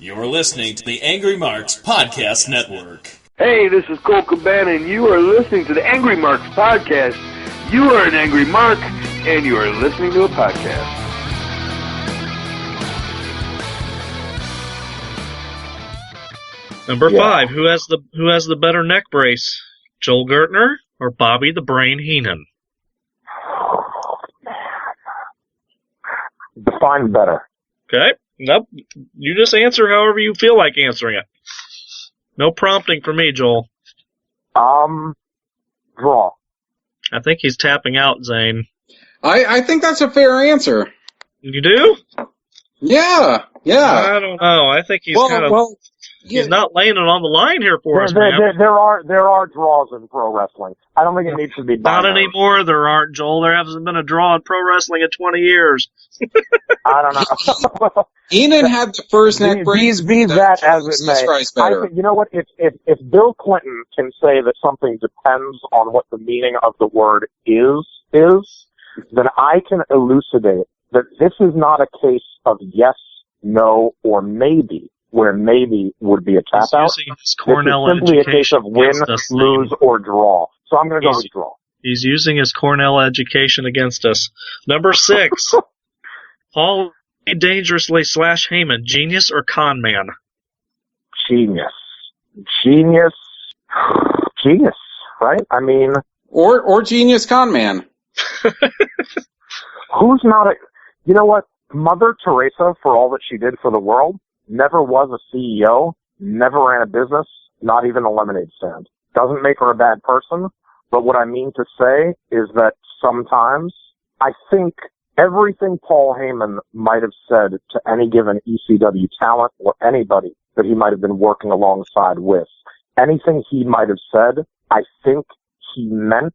You're listening to the Angry Marks Podcast Network. Hey, this is Cole Cabana, and you are listening to the Angry Marks Podcast. You are an Angry Mark, and you are listening to a podcast. Number 5, who has the better neck brace? Joel Gertner or Bobby the Brain Heenan? Define better. Okay. Nope. You just answer however you feel like answering it. No prompting for me, Joel. Draw. I think he's tapping out, Zane. I think that's a fair answer. You do? Yeah. I don't know. I think he's he's not laying it on the line here for us, man. There are draws in pro wrestling. I don't think it needs to be binary. Not anymore, there aren't, Joel. There hasn't been a draw in pro wrestling in 20 years. I don't know. Heenan had the first neck brace. Be that as it may. I think, you know what? If Bill Clinton can say that something depends on what the meaning of the word is, then I can elucidate that this is not a case of yes, no, or maybe, where maybe would be a tap out. This is simply a case of win, lose, or draw. So I'm going to go with draw. He's using his Cornell education against us. Number 6, Paul Dangerously / Heyman, genius or con man? Genius, right? I mean... Or genius con man. Who's not a... You know what? Mother Teresa, for all that she did for the world, never was a CEO, never ran a business, not even a lemonade stand. Doesn't make her a bad person, but what I mean to say is that sometimes I think everything Paul Heyman might have said to any given ECW talent or anybody that he might have been working alongside with, anything he might have said, I think he meant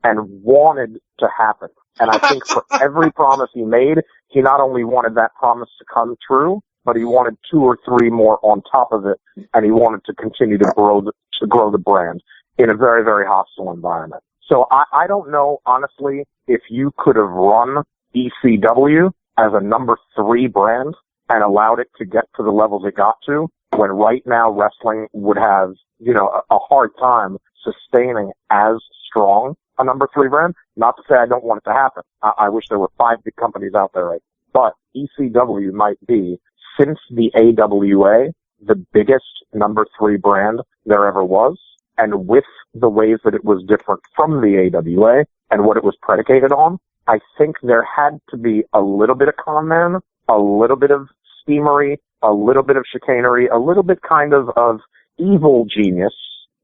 and wanted to happen. And I think for every promise he made, he not only wanted that promise to come true, but he wanted 2 or 3 more on top of it, and he wanted to continue to grow the brand in a very, very hostile environment. So I don't know, honestly, if you could have run ECW as a number 3 brand and allowed it to get to the levels it got to, when right now wrestling would have, a hard time sustaining as strong a number 3 brand. Not to say I don't want it to happen. I wish there were 5 big companies out there, right? But ECW might be, since the AWA, the biggest number 3 brand there ever was. And with the ways that it was different from the AWA and what it was predicated on, I think there had to be a little bit of con man, a little bit of schemery, a little bit of chicanery, a little bit kind of evil genius,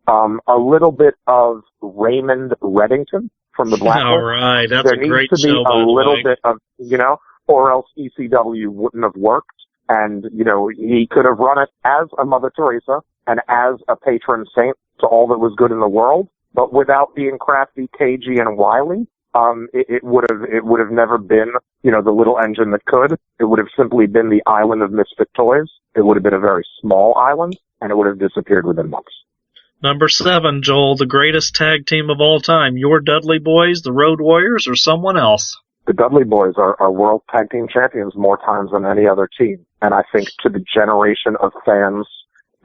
a little bit of Raymond Reddington from the Blacklist. All right, that's a great show. There needs to be a little bit of, or else ECW wouldn't have worked. And, he could have run it as a Mother Teresa and as a patron saint to all that was good in the world, but without being crafty, cagey, and wily. It would have never been, the little engine that could. It would have simply been the island of misfit toys. It would have been a very small island, and it would have disappeared within months. Number 7, Joel, the greatest tag team of all time. Your Dudley Boys, the Road Warriors, or someone else? The Dudley Boys are world tag team champions more times than any other team. And I think to the generation of fans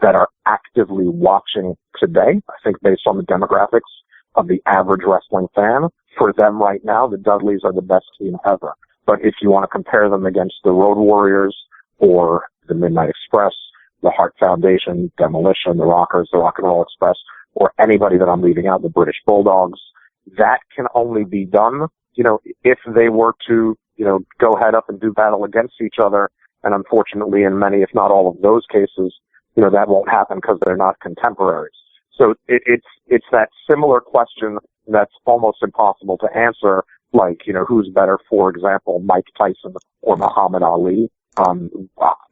that are actively watching today, I think based on the demographics of the average wrestling fan, for them right now, the Dudleys are the best team ever. But if you want to compare them against the Road Warriors or the Midnight Express, the Hart Foundation, Demolition, the Rockers, the Rock and Roll Express, or anybody that I'm leaving out, the British Bulldogs, that can only be done, if they were to, go head up and do battle against each other. And unfortunately, in many, if not all of those cases, that won't happen because they're not contemporaries. So it's that similar question that's almost impossible to answer, like, who's better, for example, Mike Tyson or Muhammad Ali?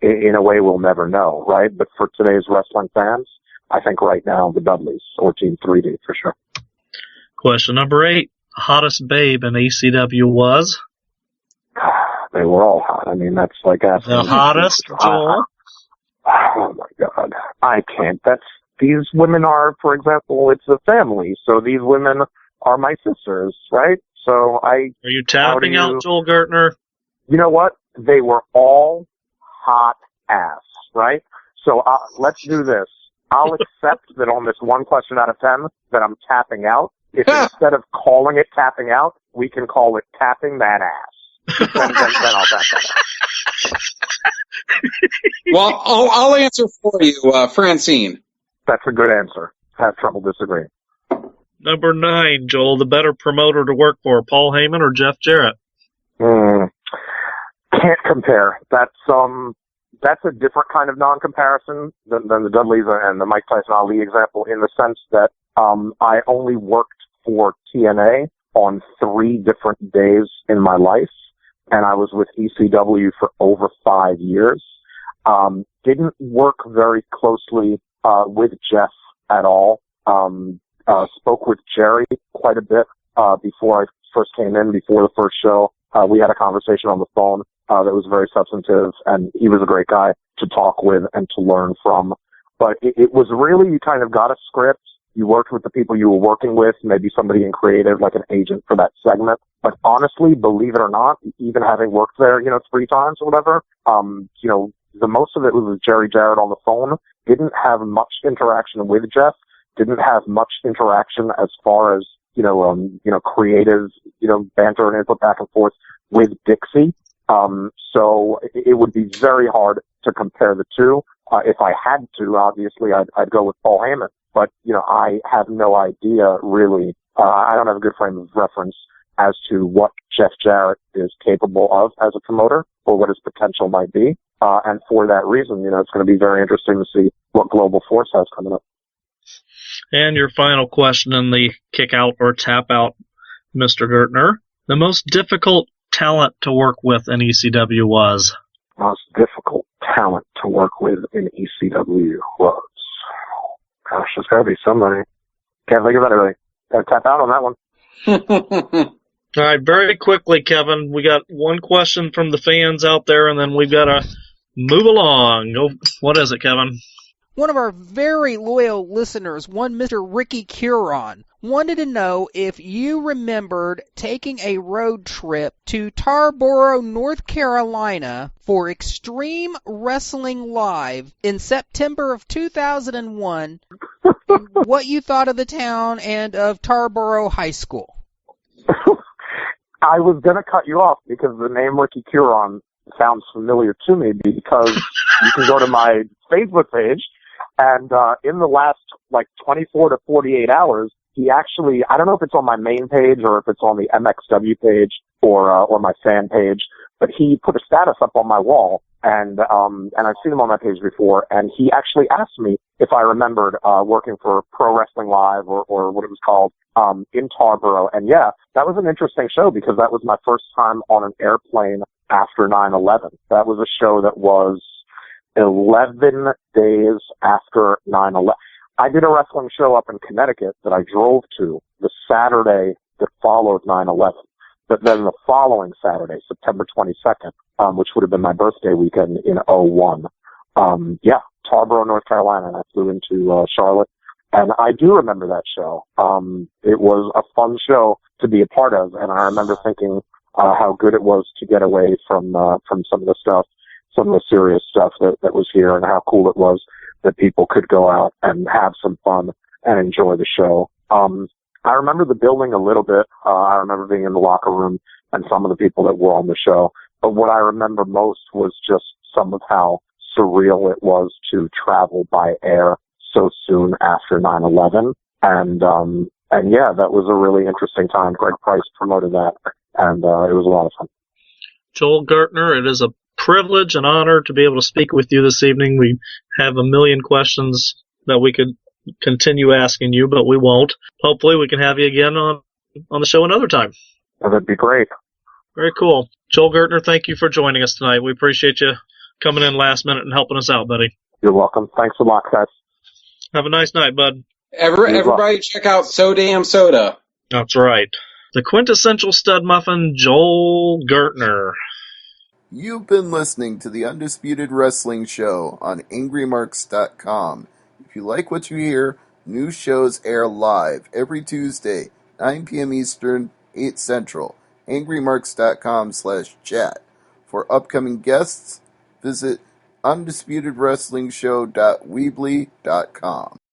In a way we'll never know, right? But for today's wrestling fans, I think right now the Dudleys or Team 3D for sure. Question number 8. Hottest babe in ECW was? They were all hot. I mean, that's like asking... The hottest, Joel? Oh my God. I can't. These women are, for example, it's a family, so these women are my sisters, right? So Are you tapping out Joel Gertner? You know what? They were all hot ass, right? So let's do this. I'll accept that on this one question out of 10 that I'm tapping out. If instead of calling it tapping out, we can call it tapping that ass. then I'll tap that out. Well, I'll answer for you, Francine. That's a good answer. Have trouble disagreeing. Number 9, Joel, the better promoter to work for, Paul Heyman or Jeff Jarrett? Can't compare. That's a different kind of non-comparison than the Dudleys and the Mike Tyson Ali example, in the sense that I only worked for TNA on 3 different days in my life, and I was with ECW for over 5 years. Didn't work very closely with Jeff at all. Spoke with Jerry quite a bit before I first came in, before the first show. We had a conversation on the phone that was very substantive, and he was a great guy to talk with and to learn from. But it was really, you kind of got a script, you worked with the people you were working with, maybe somebody in creative, like an agent for that segment. But honestly, believe it or not, even having worked there, 3 times or whatever, the most of it was with Jerry Jarrett on the phone. Didn't have much interaction with Jeff. Didn't have much interaction as far as, creative, banter and input back and forth with Dixie. So it would be very hard to compare the two. If I had to, obviously, I'd go with Paul Heyman. But, I have no idea, really. I don't have a good frame of reference as to what Jeff Jarrett is capable of as a promoter or what his potential might be. And for that reason, it's going to be very interesting to see what Global Force has coming up. And your final question in the kick out or tap out, Mr. Gertner. The most difficult talent to work with in ECW was? Most difficult talent to work with in ECW was? Gosh, there's got to be somebody. Can't think of anybody. Got to tap out on that one. All right, very quickly, Kevin. We got one question from the fans out there, and then we've got to move along. What is it, Kevin? One of our very loyal listeners, one Mr. Ricky Curon, wanted to know if you remembered taking a road trip to Tarboro, North Carolina for Extreme Wrestling Live in September of 2001, and what you thought of the town and of Tarboro High School. I was going to cut you off because the name Ricky Curon sounds familiar to me, because you can go to my Facebook page, and in the last 24 to 48 hours, he actually, I don't know if it's on my main page or if it's on the MXW page or my fan page, but he put a status up on my wall, and I've seen him on my page before, and he actually asked me if I remembered working for Pro Wrestling Live or what it was called in Tarboro. And yeah, that was an interesting show because that was my first time on an airplane after 9/11. That was a show that was 11 days after 9/11. I did a wrestling show up in Connecticut that I drove to the Saturday that followed 9/11. But then the following Saturday, September 22nd, which would have been my birthday weekend in 01, Tarboro, North Carolina, and I flew into Charlotte. And I do remember that show. It was a fun show to be a part of, and I remember thinking how good it was to get away from some of the stuff, some of the serious stuff that was here, and how cool it was that people could go out and have some fun and enjoy the show. I remember the building a little bit. I remember being in the locker room and some of the people that were on the show. But what I remember most was just some of how surreal it was to travel by air so soon after 9/11. And yeah, that was a really interesting time. Greg Price promoted that, and it was a lot of fun. Joel Gertner, it is a privilege and honor to be able to speak with you this evening. We have a million questions that we could continue asking you, but we won't. Hopefully we can have you again on the show another time. That'd be great. Very cool. Joel Gertner, thank you for joining us tonight. We appreciate you coming in last minute and helping us out, buddy. You're welcome. Thanks a lot, guys. Have a nice night, bud. Everybody check out So Damn Soda. That's right. The quintessential stud muffin, Joel Gertner. You've been listening to the Undisputed Wrestling Show on AngryMarks.com. If you like what you hear, new shows air live every Tuesday, 9 p.m. Eastern, 8 Central. AngryMarks.com/chat. For upcoming guests, visit UndisputedWrestlingShow.weebly.com.